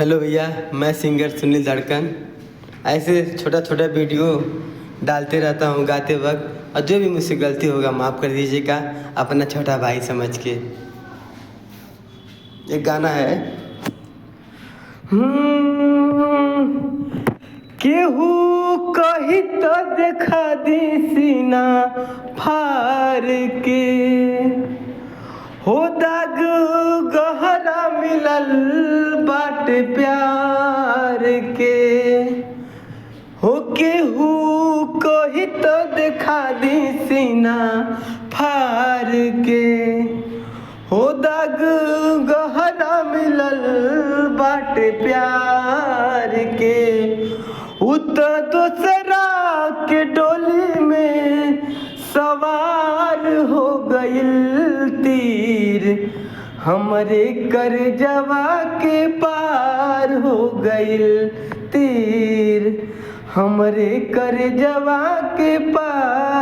Hello भैया, मैं singer Sunil धड़कन ऐसे छोटा छोटा वीडियो डालते रहता हूँ गाते वक्त, और जो भी मुझसे गलती होगा माफ़ कर दीजिएगा, अपना छोटा भाई समझ के। एक गाना है, केहू कही तो देखा दी सीना फार के, हो दाग गहरा मिलल बाटे प्यार के, हो केहू कही तो देखा दी सीना फार के, हो दाग गहरा मिलल बाटे प्यार के, उत दूसरा के डोली में सवार हो गइल तीर, हमरे करजवा के पार हो गइल तीर, हमरे करजवा के पार